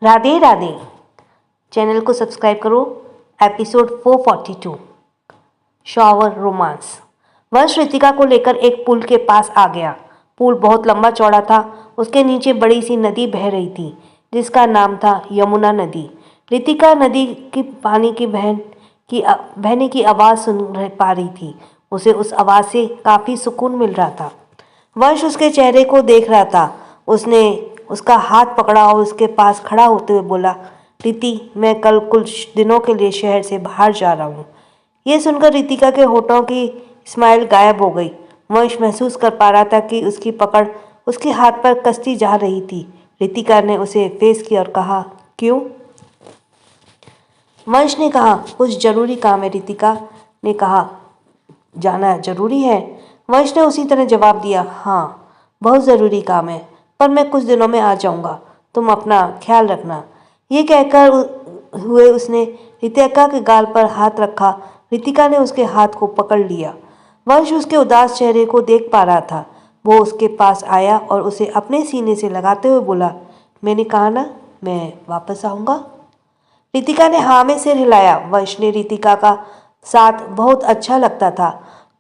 Radhe Radhe. Channel को subscribe करो। Episode 442 shower romance. वंश रितिका को लेकर एक पुल के पास आ गया। पुल बहुत लंबा चौड़ा था। उसके नीचे बड़ी सी नदी बह रही थी जिसका नाम था यमुना नदी। रितिका नदी की पानी की बहने की आवाज़ पा रही थी। उसे उस आवाज़ से काफ़ी सुकून मिल रहा था। वंश उसके चेहरे को देख रहा था। उसने उसका हाथ पकड़ा और उसके पास खड़ा होते हुए बोला, रिति, मैं कल कुछ दिनों के लिए शहर से बाहर जा रहा हूँ। ये सुनकर रितिका के होठों की स्माइल गायब हो गई। वंश महसूस कर पा रहा था कि उसकी पकड़ उसके हाथ पर कसती जा रही थी। रितिका ने उसे फेस किया और कहा, क्यों? वंश ने कहा, कुछ जरूरी काम है। रितिका ने कहा, जाना जरूरी है? वंश ने उसी तरह जवाब दिया, हाँ, बहुत ज़रूरी काम है, पर मैं कुछ दिनों में आ जाऊंगा। तुम अपना ख्याल रखना। ये कहकर हुए उसने रितिका के गाल पर हाथ रखा। रितिका ने उसके हाथ को पकड़ लिया। वंश उसके उदास चेहरे को देख पा रहा था। वो उसके पास आया और उसे अपने सीने से लगाते हुए बोला, मैंने कहा ना, मैं वापस आऊँगा। रितिका ने हाँ में सिर हिलाया। वंश ने रितिका का साथ बहुत अच्छा लगता था।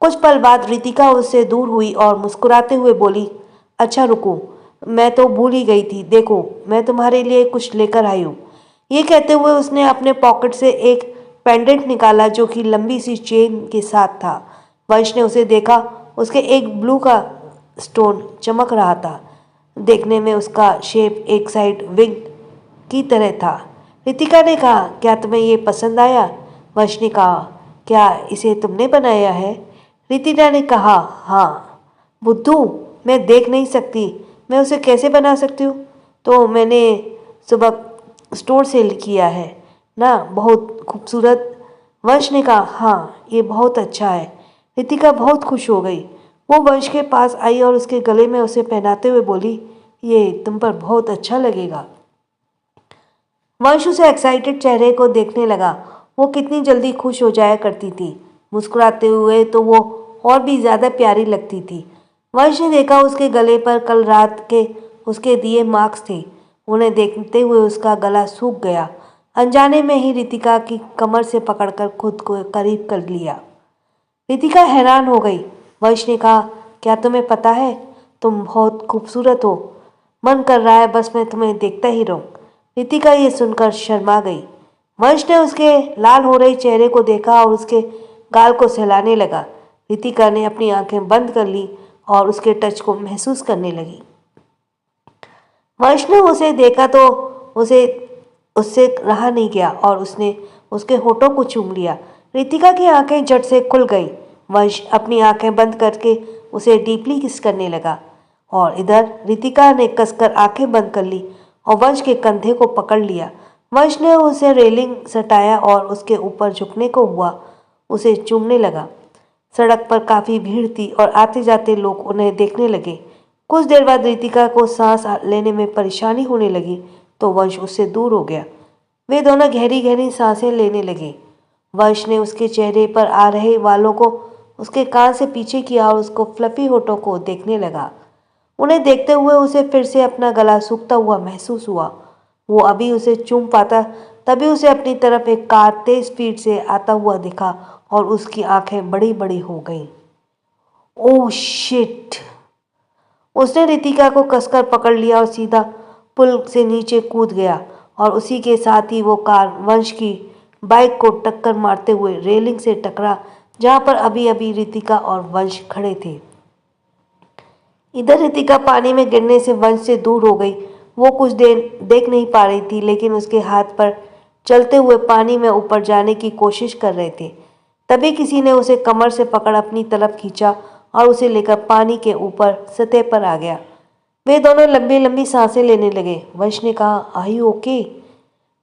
कुछ पल बाद रितिका उससे दूर हुई और मुस्कुराते हुए बोली, अच्छा रुको, मैं तो भूल ही गई थी। देखो, मैं तुम्हारे लिए कुछ लेकर आई हूँ। ये कहते हुए उसने अपने पॉकेट से एक पेंडेंट निकाला जो कि लंबी सी चेन के साथ था। वंश ने उसे देखा। उसके एक ब्लू का स्टोन चमक रहा था। देखने में उसका शेप एक साइड विंग की तरह था। रितिका ने कहा, क्या तुम्हें ये पसंद आया? वंश ने कहा, क्या इसे तुमने बनाया है? रितिका ने कहा, हाँ। बुद्धू, मैं देख नहीं सकती, मैं उसे कैसे बना सकती हूँ? तो मैंने सुबह स्टोर से किया है ना, बहुत खूबसूरत। वंश ने कहा, हाँ, ये बहुत अच्छा है। रितिका बहुत खुश हो गई। वो वंश के पास आई और उसके गले में उसे पहनाते हुए बोली, ये तुम पर बहुत अच्छा लगेगा। वंश उसे एक्साइटेड चेहरे को देखने लगा। वो कितनी जल्दी खुश हो जाया करती थी। मुस्कुराते हुए तो वो और भी ज़्यादा प्यारी लगती थी। वंश ने देखा उसके गले पर कल रात के उसके दिए मार्क्स थे। उन्हें देखते हुए उसका गला सूख गया। अनजाने में ही रितिका की कमर से पकड़कर खुद को करीब कर लिया। रितिका हैरान हो गई। वंश ने कहा, क्या तुम्हें पता है, तुम बहुत खूबसूरत हो। मन कर रहा है बस मैं तुम्हें देखता ही रहूं। रितिका ये सुनकर शर्मा गई। वंश ने उसके लाल हो रहे चेहरे को देखा और उसके गाल को सहलाने लगा। रितिका ने अपनी आंखें बंद कर ली और उसके टच को महसूस करने लगी। वंश ने उसे देखा तो उसे उससे रहा नहीं गया और उसने उसके होठों को चूम लिया। रितिका की आंखें झट से खुल गईं। वंश अपनी आंखें बंद करके उसे डीपली किस करने लगा और इधर रितिका ने कसकर आंखें बंद कर ली और वंश के कंधे को पकड़ लिया। वंश ने उसे रेलिंग सटाया और उसके ऊपर झुकने को हुआ, उसे चूमने लगा। सड़क पर काफ़ी भीड़ थी और आते जाते लोग उन्हें देखने लगे। कुछ देर बाद रितिका को सांस लेने में परेशानी होने लगी तो वंश उससे दूर हो गया। वे दोनों गहरी गहरी सांसें लेने लगे। वंश ने उसके चेहरे पर आ रहे वालों को उसके कान से पीछे किया और उसको फ्लफी होठों को देखने लगा। उन्हें देखते हुए उसे फिर से अपना गला सूखता हुआ महसूस हुआ। वो अभी उसे चूम पाता तभी उसे अपनी तरफ एक कार तेज स्पीड से आता हुआ दिखा और उसकी आंखें बड़ी बड़ी हो गईं। Oh shit! उसने रितिका को कसकर पकड़ लिया और सीधा पुल से नीचे कूद गया और उसी के साथ ही वो कार वंश की बाइक को टक्कर मारते हुए रेलिंग से टकरा जहाँ पर अभी अभी रितिका और वंश खड़े थे। इधर रितिका पानी में गिरने से वंश से दूर हो गई। वो कुछ देर देख नहीं पा रही थी लेकिन उसके हाथ पर चलते हुए पानी में ऊपर जाने की कोशिश कर रहे थे। तभी किसी ने उसे कमर से पकड़ अपनी तरफ खींचा और उसे लेकर पानी के ऊपर सतह पर आ गया। वे दोनों लंबी लंबी सांसें लेने लगे। वंश ने कहा, आर यू ओके?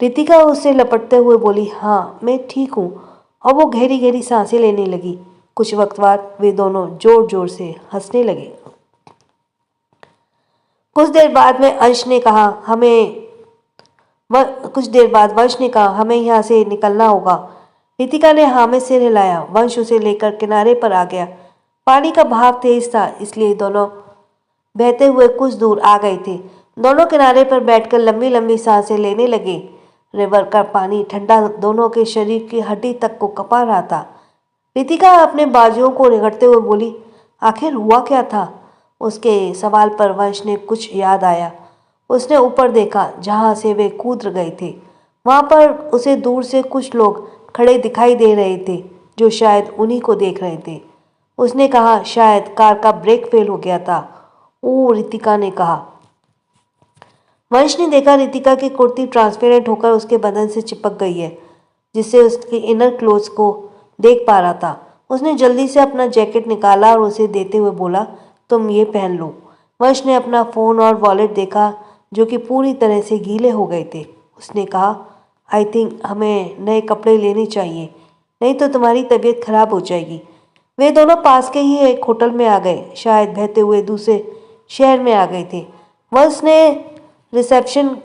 रितिका उससे लपटते हुए बोली, हाँ, मैं ठीक हूँ। और वो गहरी गहरी सांसें लेने लगी। कुछ वक्त बाद वे दोनों जोर जोर से हंसने लगे। कुछ देर बाद वंश ने कहा, हमें यहाँ से निकलना होगा। रितिका ने हाँ में सिर हिलाया। वंश उसे लेकर किनारे पर आ गया। पानी का बहाव तेज था इसलिए दोनों बहते हुए कुछ दूर आ गए थे। दोनों किनारे पर बैठकर लंबी लंबी सांसें लेने लगे। रिवर का पानी ठंडा दोनों के शरीर की हड्डी तक को कपा रहा था। रितिका अपने बाजुओं को रगड़ते हुए बोली, आखिर हुआ क्या था? उसके सवाल पर वंश ने कुछ याद आया। उसने ऊपर देखा जहां से वे कूद गए थे। वहां पर उसे दूर से कुछ लोग खड़े दिखाई दे रहे थे जो शायद उन्हीं को देख रहे थे। उसने कहा, शायद कार का ब्रेक फेल हो गया था। ओ, रितिका ने कहा। वंश ने देखा रितिका की कुर्ती ट्रांसपेरेंट होकर उसके बदन से चिपक गई है, जिससे उसके इनर क्लोथ्स को देख पा रहा था। उसने जल्दी से अपना जैकेट निकाला और उसे देते हुए बोला, तुम ये पहन लो। वंश ने अपना फ़ोन और वॉलेट देखा जो कि पूरी तरह से गीले हो गए थे। उसने कहा, आई थिंक हमें नए कपड़े लेने चाहिए, नहीं तो तुम्हारी तबीयत खराब हो जाएगी। वे दोनों पास के ही एक होटल में आ गए, शायद बहते हुए दूसरे शहर में आ गए थे। वंश ने रिसेप्शन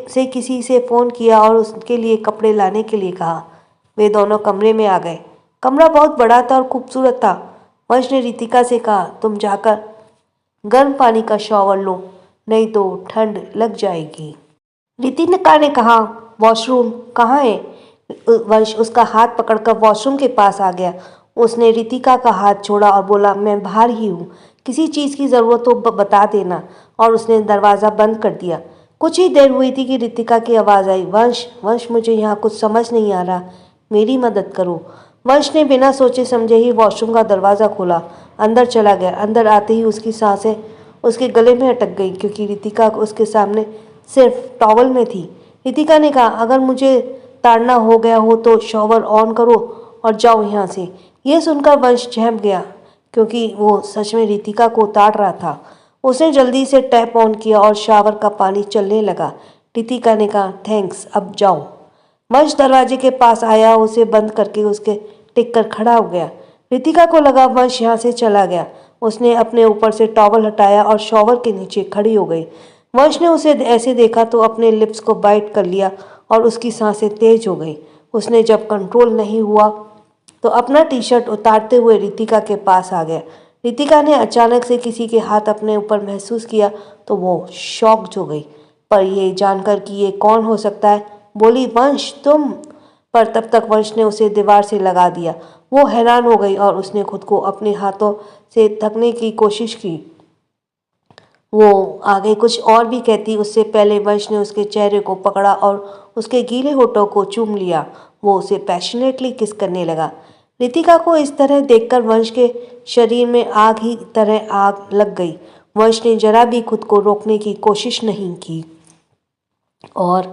से किसी से फ़ोन किया और उसके लिए कपड़े लाने के लिए कहा। वे दोनों कमरे में आ गए। कमरा बहुत बड़ा था और खूबसूरत था। वंश ने रितिका से कहा, तुम जाकर गर्म पानी का शॉवर लो, नहीं तो ठंड लग जाएगी। रितिका ने कहा, वॉशरूम कहाँ है? वंश उसका हाथ पकड़कर वॉशरूम के पास आ गया। उसने रितिका का हाथ छोड़ा और बोला, मैं बाहर ही हूँ, किसी चीज़ की ज़रूरत हो तो बता देना। और उसने दरवाज़ा बंद कर दिया। कुछ ही देर हुई थी कि रितिका की आवाज़ आई, वंश वंश मुझे यहाँ कुछ समझ नहीं आ रहा, मेरी मदद करो। वंश ने बिना सोचे समझे ही वॉशरूम का दरवाज़ा खोला, अंदर चला गया। अंदर आते ही उसकी सांसें उसके गले में अटक गई क्योंकि रितिका उसके सामने सिर्फ टॉवल में थी। रितिका ने कहा, अगर मुझे ताड़ना हो गया हो तो शॉवर ऑन करो और जाओ यहाँ से। यह सुनकर वंश झेंप गया क्योंकि वो सच में रितिका को ताड़ रहा था। उसने जल्दी से टैप ऑन किया और शावर का पानी चलने लगा। रितिका ने कहा, थैंक्स, अब जाओ। वंश दरवाजे के पास आया, उसे बंद करके उसके टिक कर खड़ा हो गया। रितिका को लगा वंश यहाँ से चला गया। उसने अपने ऊपर से टॉवल हटाया और शॉवर के नीचे खड़ी हो गई। वंश ने उसे ऐसे देखा तो अपने लिप्स को बाइट कर लिया और उसकी सांसें तेज हो गई। उसने जब कंट्रोल नहीं हुआ तो अपना टी शर्ट उतारते हुए रितिका के पास आ गया। रितिका ने अचानक से किसी के हाथ अपने ऊपर महसूस किया तो वो शॉक्ड हो गई, पर ये जानकर कि ये कौन हो सकता है, बोली, वंश तुम। पर तब तक वंश ने उसे दीवार से लगा दिया। वो हैरान हो गई और उसने खुद को अपने हाथों से ढकने की कोशिश की। वो आगे कुछ और भी कहती, उससे पहले वंश ने उसके चेहरे को पकड़ा और उसके गीले होठों को चूम लिया। वो उसे पैशनेटली किस करने लगा। रितिका को इस तरह देखकर वंश के शरीर में आग ही तरह आग लग गई। वंश ने जरा भी खुद को रोकने की कोशिश नहीं की और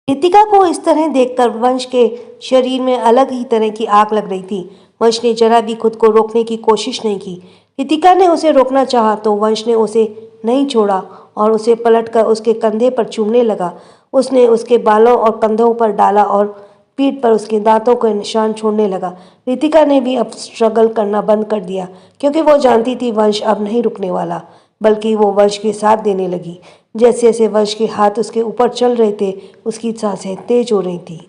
रितिका को इस तरह देखकर वंश के शरीर में अलग ही तरह की आग लग रही थी। वंश ने जरा भी खुद को रोकने की कोशिश नहीं की। रितिका ने उसे रोकना चाहा तो वंश ने उसे नहीं छोड़ा और उसे पलटकर उसके कंधे पर चूमने लगा। उसने उसके बालों और कंधों पर डाला और पीठ पर उसके दांतों के निशान छोड़ने लगा। रितिका ने भी अब स्ट्रगल करना बंद कर दिया क्योंकि वो जानती थी वंश अब नहीं रुकने वाला, बल्कि वो वंश के साथ देने लगी। जैसे जैसे वंश के हाथ उसके ऊपर चल रहे थे, उसकी सांसें तेज हो रही थी।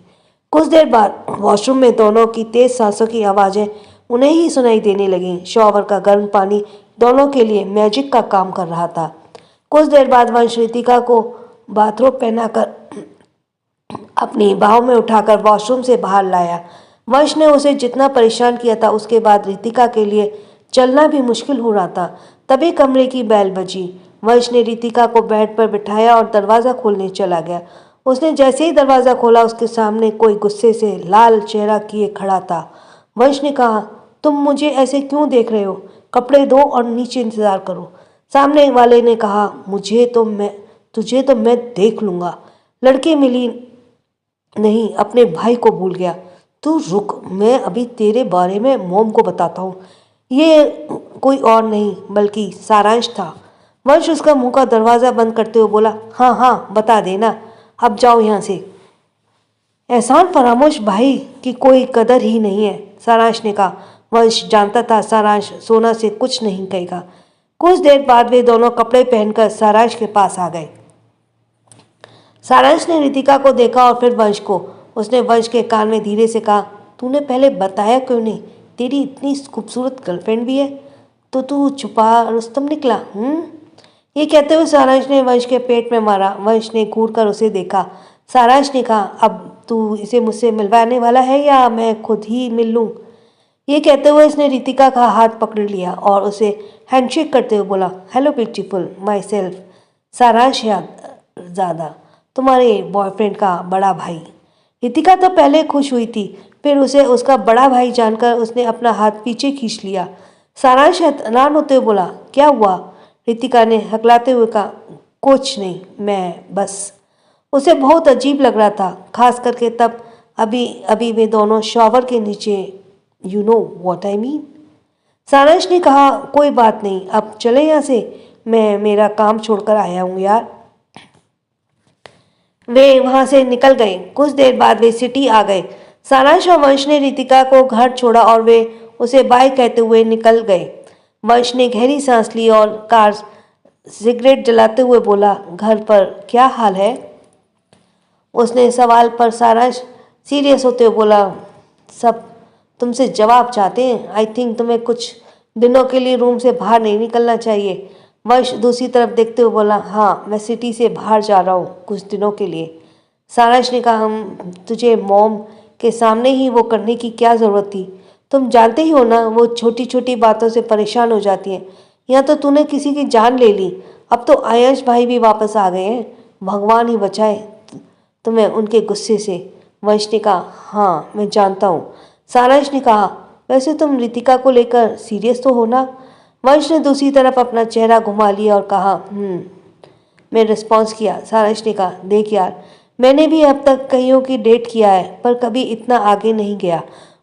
कुछ देर बाद वॉशरूम में दोनों की तेज सांसों की आवाज़ें उन्हें ही सुनाई देने लगीं। शॉवर का गर्म पानी दोनों के लिए मैजिक का काम कर रहा था। कुछ देर बाद वंश रितिका को बाथरोब पहनाकर अपनी बाहों में उठाकर वॉशरूम से बाहर लाया। वंश ने उसे जितना परेशान किया था उसके बाद रितिका के लिए चलना भी मुश्किल हो रहा था। तभी कमरे की बेल बजी। वंश ने रितिका को बेड पर बिठाया और दरवाज़ा खोलने चला गया। उसने जैसे ही दरवाज़ा खोला उसके सामने कोई गुस्से से लाल चेहरा किए खड़ा था। वंश ने कहा, तुम मुझे ऐसे क्यों देख रहे हो? कपड़े दो और नीचे इंतज़ार करो। सामने वाले ने कहा, तुझे तो मैं देख लूँगा। लड़की मिली नहीं, अपने भाई को भूल गया। तू रुक, मैं अभी तेरे बारे में मॉम को बताता हूँ। ये कोई और नहीं बल्कि सारांश था। वंश उसका मुंह का दरवाज़ा बंद करते हुए बोला, हाँ हाँ बता देना, अब जाओ यहाँ से। एहसान फरामोश भाई की कोई कदर ही नहीं है, सारांश ने कहा। वंश जानता था सारांश सोना से कुछ नहीं कहेगा। कुछ देर बाद वे दोनों कपड़े पहनकर सारांश के पास आ गए। सारांश ने रितिका को देखा और फिर वंश को। उसने वंश के कान में धीरे से कहा, तूने पहले बताया क्यों नहीं? तेरी इतनी खूबसूरत गर्लफ्रेंड भी है तो तू छुपा रुस्तम निकला। ये कहते हुए सारांश ने वंश के पेट में मारा। वंश ने घूर कर उसे देखा। सारांश ने कहा, अब तू इसे मुझसे मिलवाने वाला है या मैं खुद ही मिल लूँ? ये कहते हुए उसने रितिका का हाथ पकड़ लिया और उसे हैंडशेक करते हुए बोला, हेलो ब्यूटीफुल, माई सेल्फ सारांश ज़्यादा, तुम्हारे बॉयफ्रेंड का बड़ा भाई। रितिका तो पहले खुश हुई थी, फिर उसे उसका बड़ा भाई जानकर उसने अपना हाथ पीछे खींच लिया। सारांश हैरान होते हुए बोला, क्या हुआ? रितिका ने हकलाते हुए कहा, कुछ नहीं, मैं बस। उसे बहुत अजीब लग रहा था, खास करके तब अभी अभी वे दोनों शॉवर के नीचे। You know what I mean. सारांश ने कहा, कोई बात नहीं, अब चले यहाँ से, मैं मेरा काम छोड़कर आया हूँ यार। वे वहां से निकल गए। कुछ देर बाद वे सिटी आ गए। सारांश और वंश ने रितिका को घर छोड़ा और वे उसे बाय कहते हुए निकल गए। वंश ने गहरी सांस ली और कार सिगरेट जलाते हुए बोला, घर पर क्या हाल है? उसने सवाल पर सारांश सीरियस होते हुए बोला, सब तुमसे जवाब चाहते हैं। आई थिंक तुम्हें कुछ दिनों के लिए रूम से बाहर नहीं निकलना चाहिए। वंश दूसरी तरफ देखते हुए बोला, हाँ, मैं सिटी से बाहर जा रहा हूँ कुछ दिनों के लिए। सारांश ने कहा, हम तुझे मॉम के सामने ही वो करने की क्या ज़रूरत थी? तुम जानते ही हो ना, वो छोटी छोटी बातों से परेशान हो जाती हैं। यहाँ तो तूने किसी की जान ले ली। अब तो आयश भाई भी वापस आ गए हैं, भगवान ही बचाए तुम्हें उनके गुस्से से। वंश ने कहा, हाँ मैं जानता हूँ। सारांश ने कहा, वैसे तुम रितिका को लेकर सीरियस तो हो ना? वंश ने दूसरी तरफ अपना चेहरा घुमा लिया और कहा, मैं रिस्पॉन्स किया। सारांश ने कहा, देख यार, मैंने भी अब तक कईयों की डेट किया है, पर कभी इतना आगे नहीं गया।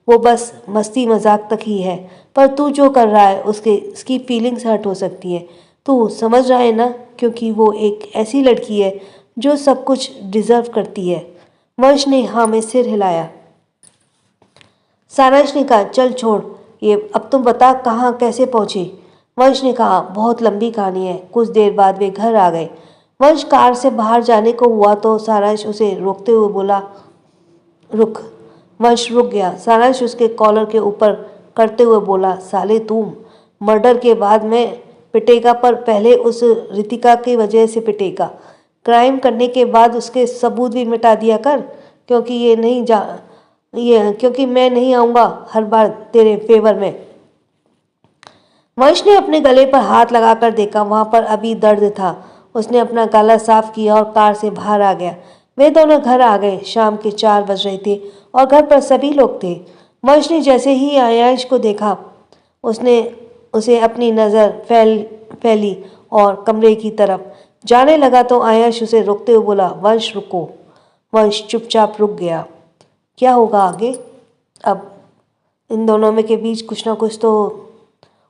वो बस मस्ती मजाक तक ही है, पर तू जो कर रहा है उसकी फीलिंग्स हर्ट हो सकती है। तू समझ रहा है ना, क्योंकि वो एक ऐसी लड़की है जो सब कुछ डिजर्व करती है। वंश ने हाँ में सिर हिलाया। सारांश ने कहा, चल छोड़ ये, अब तुम बता कहाँ कैसे पहुंचे? वंश ने कहा, बहुत लंबी कहानी है। कुछ देर बाद वे घर आ गए। वंश कार से बाहर जाने को हुआ तो सारांश उसे रोकते हुए बोला, रुक। वंश रुक गया। सारांश उसके कॉलर के ऊपर करते हुए बोला, साले तुम मर्डर के बाद में पिटेगा, पर पहले उस रितिका की वजह से पिटेगा। क्राइम करने के बाद उसके सबूत भी मिटा दिया कर, क्योंकि मैं नहीं आऊँगा हर बार तेरे फेवर में। वंश ने अपने गले पर हाथ लगाकर देखा, वहां पर अभी दर्द था। उसने अपना गला साफ किया और कार से बाहर आ गया। वे दोनों घर आ गए। शाम के 4 बज रहे थे और घर पर सभी लोग थे। वंश ने जैसे ही आयांश को देखा, उसने उसे अपनी नज़र फैली और कमरे की तरफ जाने लगा तो आयांश उसे रोकते हुए बोला, वंश रुको। वंश चुपचाप रुक गया। क्या होगा आगे? अब इन दोनों में के बीच कुछ ना कुछ तो,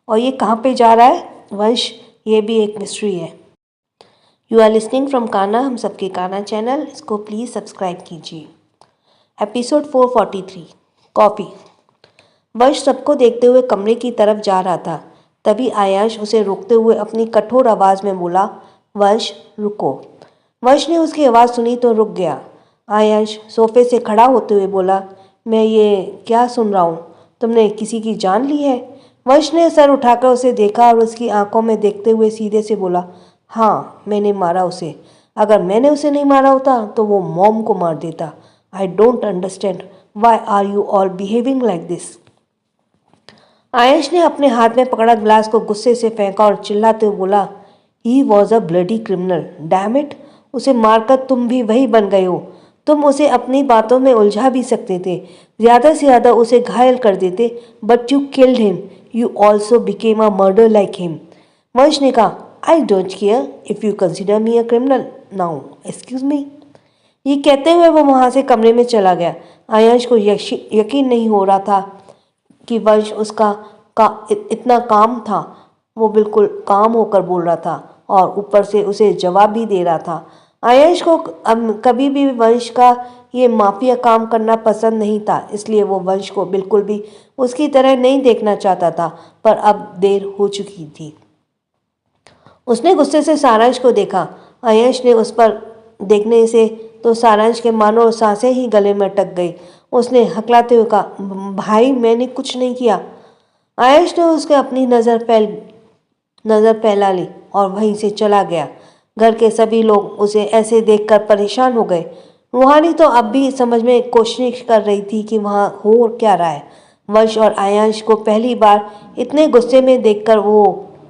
और ये कहाँ पे जा रहा है वंश, ये भी एक मिस्ट्री है। यू आर लिसनिंग फ्रॉम काना, हम सबके काना चैनल, इसको प्लीज़ सब्सक्राइब कीजिए। Episode 443, coffee. वंश सबको देखते हुए कमरे की तरफ जा रहा था। तभी आयांश उसे रोकते हुए अपनी कठोर आवाज़ में बोला, वंश रुको। वंश ने उसकी आवाज़ सुनी तो रुक गया। आयांश सोफे से खड़ा होते हुए बोला, मैं ये क्या सुन रहा हूँ? तुमने किसी की जान ली है? वंश ने सर उठाकर उसे देखा और उसकी आंखों में देखते हुए सीधे से बोला, हाँ मैंने मारा उसे। अगर मैंने उसे नहीं मारा होता तो वो मॉम को मार देता। I don't understand why are you all behaving like this. Ayash ने अपने हाथ में पकड़ा गिलास को गुस्से से फेंका और चिल्लाते हुए बोला, he was a bloody criminal, damn it. उसे मारकर तुम भी वही बन गए हो। तुम उसे अपनी बातों में उलझा भी सकते थे, ज़्यादा से ज़्यादा उसे घायल कर देते, but you killed him. You also became a murder like him. वंश ने कहा, I don't care if you consider me a criminal now, excuse me. ये कहते हुए वो वहाँ से कमरे में चला गया। आयांश को यकीन नहीं हो रहा था कि वंश इतना काम था। वो बिल्कुल काम होकर बोल रहा था और ऊपर से उसे जवाब भी दे रहा था। आयश को कभी भी वंश का ये माफिया काम करना पसंद नहीं था, इसलिए वो वंश को बिल्कुल भी उसकी तरह नहीं देखना चाहता था, पर अब देर हो चुकी थी। उसने गुस्से से सारांश को देखा। आयश ने उस पर देखने से तो सारांश के मानो सांसें ही गले में अटक गई। उसने हकलाते हुए कहा, भाई मैंने कुछ नहीं किया। आयश ने उसके अपनी नज़र नज़र फैला ली और वहीं से चला गया। घर के सभी लोग उसे ऐसे देखकर परेशान हो गए। रूहानी तो अब भी समझ में कोशिश कर रही थी कि वहाँ हो क्या रहा है। वंश और आयांश को पहली बार इतने गुस्से में देखकर वो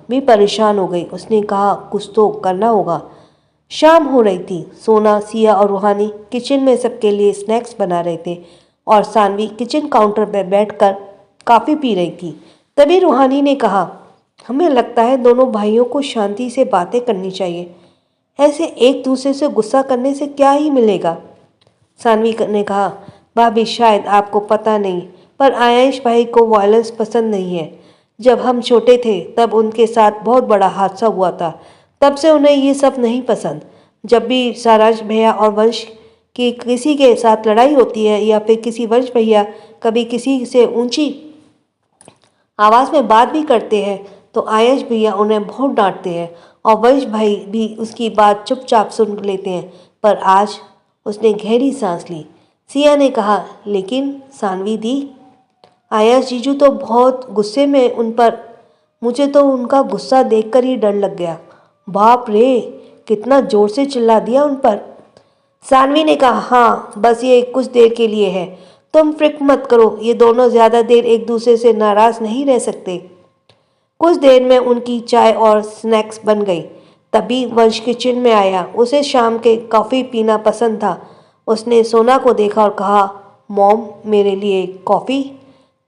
भी परेशान हो गई। उसने कहा कुछ तो करना होगा। शाम हो रही थी। सोना, सिया और रूहानी किचन में सबके लिए स्नैक्स बना रहे थे और सानवी किचन काउंटर पर बैठकर कॉफ़ी पी रही थी। तभी रूहानी ने कहा, हमें लगता है दोनों भाइयों को शांति से बातें करनी चाहिए। ऐसे एक दूसरे से गुस्सा करने से क्या ही मिलेगा। सानवी ने कहा, भाभी शायद आपको पता नहीं, पर आयांश भाई को वायलेंस पसंद नहीं है। जब हम छोटे थे तब उनके साथ बहुत बड़ा हादसा हुआ था। तब से उन्हें ये सब नहीं पसंद। जब भी सारांश भैया और वंश की किसी के साथ लड़ाई होती है या फिर किसी वंश भैया कभी किसी से ऊंची आवाज़ में बात भी करते हैं तो आयश भैया उन्हें बहुत डांटते हैं और वंश भाई भी उसकी बात चुपचाप सुन लेते हैं। पर आज उसने गहरी सांस ली। सिया ने कहा, लेकिन सानवी दी, आयश जीजू तो बहुत गुस्से में उन पर। मुझे तो उनका गुस्सा देखकर ही डर लग गया। बाप रे, कितना जोर से चिल्ला दिया उन पर। सानवी ने कहा, हाँ बस ये कुछ देर के लिए है, तुम फिक्र मत करो। ये दोनों ज़्यादा देर एक दूसरे से नाराज़ नहीं रह सकते। कुछ देर में उनकी चाय और स्नैक्स बन गई। तभी वंश किचन में आया। उसे शाम के कॉफ़ी पीना पसंद था। उसने सोना को देखा और कहा, मॉम मेरे लिए कॉफ़ी।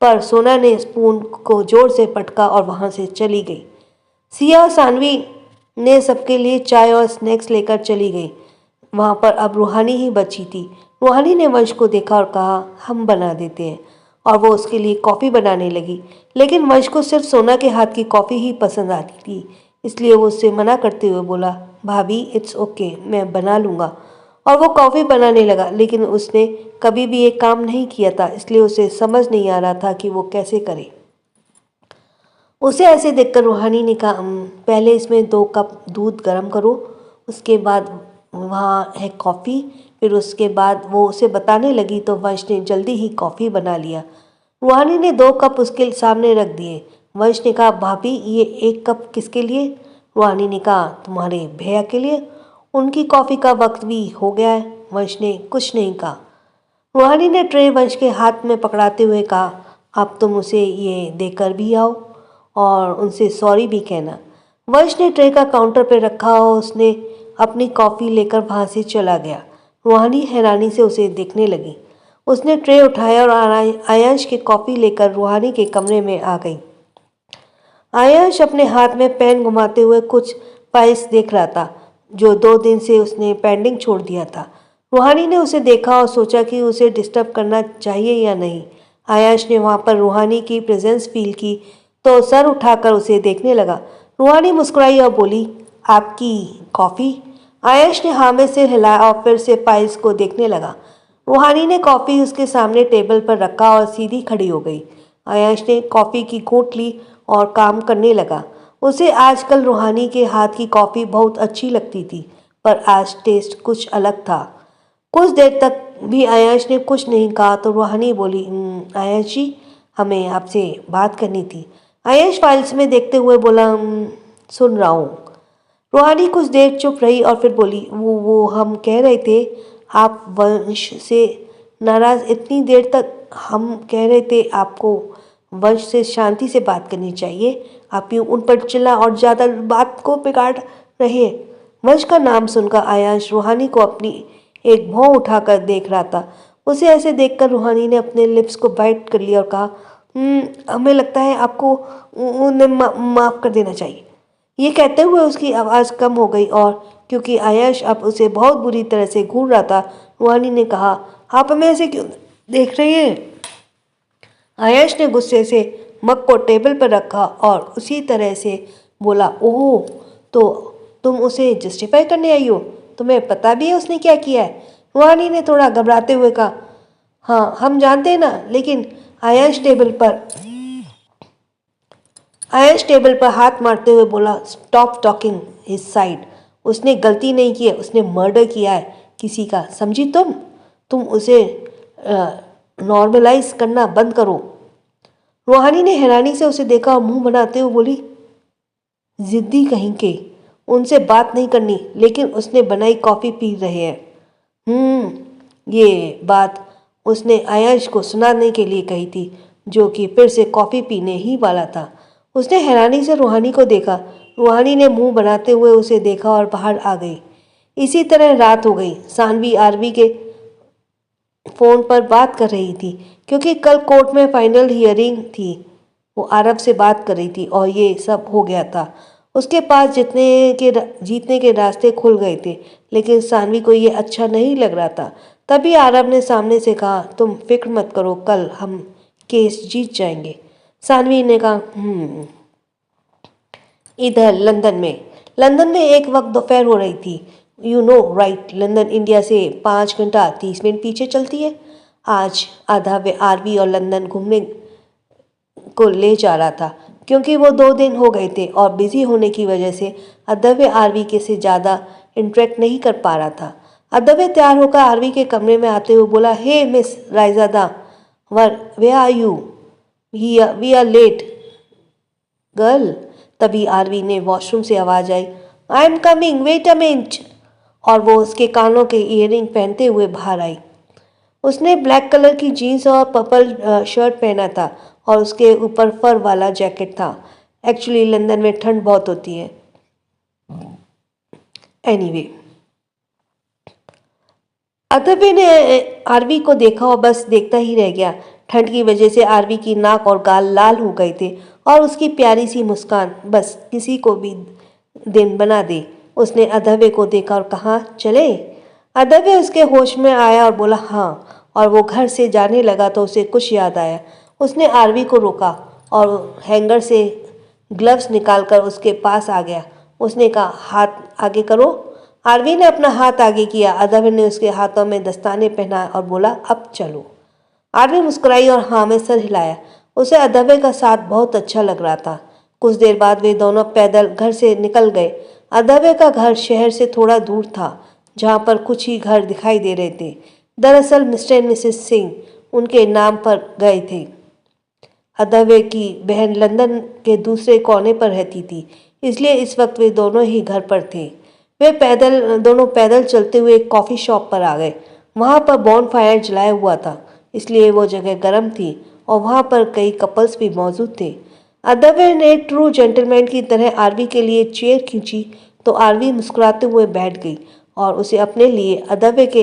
पर सोना ने स्पून को जोर से पटका और वहाँ से चली गई। सिया और सानवी ने सबके लिए चाय और स्नैक्स लेकर चली गई। वहाँ पर अब रूहानी ही बची थी। रूहानी ने वंश को देखा और कहा, हम बना देते हैं, और वो उसके लिए कॉफ़ी बनाने लगी। लेकिन वंश को सिर्फ सोना के हाथ की कॉफ़ी ही पसंद आती थी, इसलिए वो उससे मना करते हुए बोला, भाभी इट्स ओके, मैं बना लूँगा। और वो कॉफ़ी बनाने लगा। लेकिन उसने कभी भी ये काम नहीं किया था, इसलिए उसे समझ नहीं आ रहा था कि वो कैसे करे। उसे ऐसे देखकर रूहानी ने कहा, पहले इसमें 2 कप दूध गर्म करो, उसके बाद वहाँ है कॉफ़ी। फिर उसके बाद वो उसे बताने लगी तो वंश ने जल्दी ही कॉफ़ी बना लिया। रूहानी ने 2 कप उसके सामने रख दिए। वंश ने कहा, भाभी ये 1 कप किसके लिए? रूहानी ने कहा, तुम्हारे भैया के लिए, उनकी कॉफ़ी का वक्त भी हो गया है। वंश ने कुछ नहीं कहा। रूहानी ने ट्रे वंश के हाथ में पकड़ाते हुए कहा, अब तुम उसे ये देकर भी आओ और उनसे सॉरी भी कहना। वंश ने ट्रे का काउंटर पर रखा और उसने अपनी कॉफ़ी लेकर वहाँ से चला गया। रूहानी हैरानी से उसे देखने लगी। उसने ट्रे उठाया और आयांश की कॉफ़ी लेकर रूहानी के कमरे में आ गई। आयांश अपने हाथ में पेन घुमाते हुए कुछ फाइल्स देख रहा था जो 2 दिन से उसने पेंडिंग छोड़ दिया था। रूहानी ने उसे देखा और सोचा कि उसे डिस्टर्ब करना चाहिए या नहीं। आयांश ने वहाँ पर रूहानी की प्रेजेंस फील की तो सर उठाकर उसे देखने लगा। रूहानी मुस्कुराई और बोली, आपकी कॉफ़ी? आयश ने हाँ में सिर हिलाया और फिर से फाइल्स को देखने लगा। रूहानी ने कॉफ़ी उसके सामने टेबल पर रखा और सीधी खड़ी हो गई। आयश ने कॉफ़ी की घूंट ली और काम करने लगा। उसे आजकल रूहानी के हाथ की कॉफ़ी बहुत अच्छी लगती थी, पर आज टेस्ट कुछ अलग था। कुछ देर तक भी आयश ने कुछ नहीं कहा तो रूहानी बोली, आयश जी, हमें आपसे बात करनी थी। आयश फाइल्स में देखते हुए बोला, सुन रहा हूँ। रूहानी कुछ देर चुप रही और फिर बोली, वो हम कह रहे थे आप वंश से नाराज़। इतनी देर तक हम कह रहे थे आपको वंश से शांति से बात करनी चाहिए, आप यूँ उन पर चिल्ला और ज़्यादा बात को बिगाड़ रहे हैं। वंश का नाम सुनकर आयांश रूहानी को अपनी एक भौं उठाकर देख रहा था। उसे ऐसे देखकर रूहानी ने अपने लिप्स को बाइट कर लिया और कहा, हमें लगता है आपको उन्हें माफ़ कर देना चाहिए। ये कहते हुए उसकी आवाज़ कम हो गई और क्योंकि आयश अब उसे बहुत बुरी तरह से घूर रहा था, रूहानी ने कहा, आप हमें ऐसे क्यों देख रहे हैं? आयश ने गुस्से से मग को टेबल पर रखा और उसी तरह से बोला, ओह, तो तुम उसे जस्टिफाई करने आई हो? तुम्हें पता भी है उसने क्या किया है? रूहानी ने थोड़ा घबराते हुए कहा, हाँ हम जानते हैं ना, लेकिन आयश टेबल पर हाथ मारते हुए बोला, स्टॉप टॉकिंग हिज साइड। उसने गलती नहीं की है, उसने मर्डर किया है किसी का, समझी तुम उसे नॉर्मलाइज करना बंद करो। रूहानी ने हैरानी से उसे देखा और मुंह बनाते हुए बोली, जिद्दी कहीं के, उनसे बात नहीं करनी, लेकिन उसने बनाई कॉफ़ी पी रहे हैं। ये बात उसने आयश को सुनाने के लिए कही थी, जो कि फिर से कॉफ़ी पीने ही वाला था। उसने हैरानी से रूहानी को देखा। रूहानी ने मुंह बनाते हुए उसे देखा और बाहर आ गई। इसी तरह रात हो गई। सानवी आरवी के फ़ोन पर बात कर रही थी, क्योंकि कल कोर्ट में फाइनल हियरिंग थी। वो आरव से बात कर रही थी और ये सब हो गया था। उसके पास जीतने के रास्ते खुल गए थे, लेकिन सानवी को ये अच्छा नहीं लग रहा था। तभी आरव ने सामने से कहा, तुम फिक्र मत करो, कल हम केस जीत जाएंगे। सानवी ने कहा, इधर लंदन में एक वक्त दोपहर हो रही थी। You know right, London India से 5 घंटा 30 मिनट पीछे चलती है। आज आधा वे आरवी और लंदन घूमने को ले जा रहा था, क्योंकि वो 2 दिन हो गए थे और बिजी होने की वजह से अदव्य आरवी के से ज़्यादा इंटरेक्ट नहीं कर पा रहा था। अदव्य तैयार होकर आरवी के कमरे में आते हुए बोला, hey miss Raizada, where are you? We are late girl. तभी आरवी ने वॉशरूम से आवाज़ आई, I am coming, wait a minute. और वो उसके कानों के ईयरिंग पहनते हुए बाहर आई। उसने ब्लैक कलर की जीन्स और पर्पल शर्ट पहना था और उसके ऊपर फर वाला जैकेट था। एक्चुअली लंदन में ठंड बहुत होती है। एनीवे, अदबे ने आरवी को देखा और बस देखता ही रह गया। ठंड की वजह से आरवी की नाक और गाल लाल हो गए थे और उसकी प्यारी सी मुस्कान बस किसी को भी दिन बना दे। उसने अदबे को देखा और कहा, चले? अदबे उसके होश में आया और बोला, हाँ। और वो घर से जाने लगा तो उसे कुछ याद आया। उसने आरवी को रोका और हैंगर से ग्लव्स निकालकर उसके पास आ गया। उसने कहा, हाथ आगे करो। आरवी ने अपना हाथ आगे किया। अदबे ने उसके हाथों में दस्ताने पहनाए और बोला, अब चलो। आरवी मुस्कुराई और हाँ में सर हिलाया। उसे अदबे का साथ बहुत अच्छा लग रहा था। कुछ देर बाद वे दोनों पैदल घर से निकल गए। अदबे का घर शहर से थोड़ा दूर था, जहाँ पर कुछ ही घर दिखाई दे रहे थे। दरअसल मिस्टर एंड मिसेस सिंह उनके नाम पर गए थे। अदबे की बहन लंदन के दूसरे कोने पर रहती थी, इसलिए इस वक्त वे दोनों ही घर पर थे। वे दोनों पैदल चलते हुए एक कॉफ़ी शॉप पर आ गए। वहाँ पर बॉनफायर जलाया हुआ था, इसलिए वो जगह गर्म थी और वहाँ पर कई कपल्स भी मौजूद थे। अदबे ने ट्रू जेंटलमैन की तरह आरवी के लिए चेयर खींची तो आरवी मुस्कुराते हुए बैठ गई और उसे अपने लिए अदबे के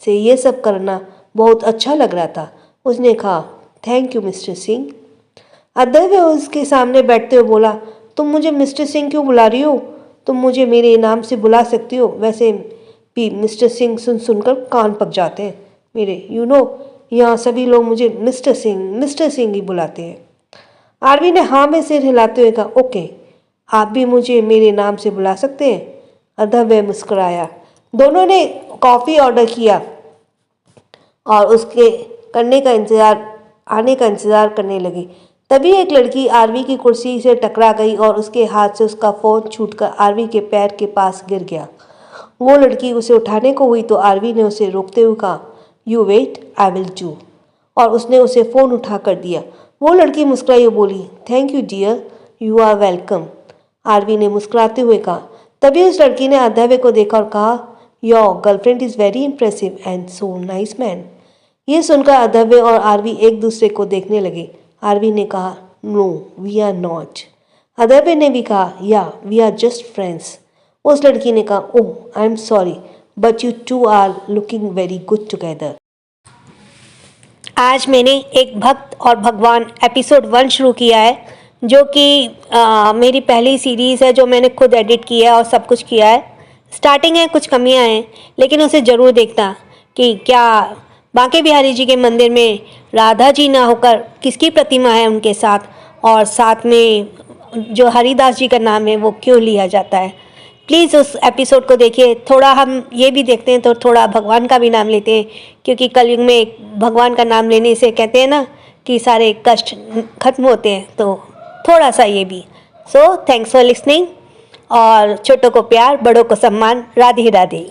से ये सब करना बहुत अच्छा लग रहा था। उसने कहा, थैंक यू मिस्टर सिंह। अदबे उसके सामने बैठते हुए बोला, तुम मुझे मिस्टर सिंह क्यों बुला रही हो? तुम मुझे मेरे नाम से बुला सकती हो। वैसे भी मिस्टर सिंह सुनकर कान पक जाते हैं मेरे। यहाँ सभी लोग मुझे मिस्टर सिंह ही बुलाते हैं। आरवी ने हाँ में सिर हिलाते हुए कहा, ओके, आप भी मुझे मेरे नाम से बुला सकते हैं। अदबे मुस्कुराया। दोनों ने कॉफ़ी ऑर्डर किया और उसके आने का इंतज़ार करने लगे। तभी एक लड़की आरवी की कुर्सी से टकरा गई और उसके हाथ से उसका फ़ोन छूटकर आरवी के पैर के पास गिर गया। वो लड़की उसे उठाने को हुई तो आरवी ने उसे रोकते हुए कहा, you wait, I will do. और उसने उसे फ़ोन उठा कर दिया। वो लड़की मुस्कुराई और बोली, thank you dear, you are welcome. Aarvi ने मुस्कुराते हुए कहा। तभी उस लड़की ने अदबे को देखा और कहा, your girlfriend is very impressive and so nice man. ये सुनकर अदबे और आरवी एक दूसरे को देखने लगे। आरवी ने कहा, नो वी आर नॉट। अदबे ने भी कहा, या वी आर जस्ट फ्रेंड्स। उस लड़की ने कहा, oh I am sorry, but you two are looking very good together. आज मैंने एक भक्त और भगवान एपिसोड 1 शुरू किया है, जो कि मेरी पहली सीरीज़ है जो मैंने खुद एडिट किया है और सब कुछ किया है। स्टार्टिंग है, कुछ कमियां हैं, लेकिन उसे ज़रूर देखना कि क्या बांके बिहारी जी के मंदिर में राधा जी ना होकर किसकी प्रतिमा है उनके साथ, और साथ में जो हरिदास जी का नाम है वो क्यों लिया जाता है। प्लीज़ उस एपिसोड को देखिए। थोड़ा हम ये भी देखते हैं तो थोड़ा भगवान का भी नाम लेते हैं, क्योंकि कलयुग में भगवान का नाम लेने से कहते हैं ना कि सारे कष्ट खत्म होते हैं, तो थोड़ा सा ये भी। सो थैंक्स फॉर लिसनिंग, और छोटों को प्यार, बड़ों को सम्मान। राधे राधे।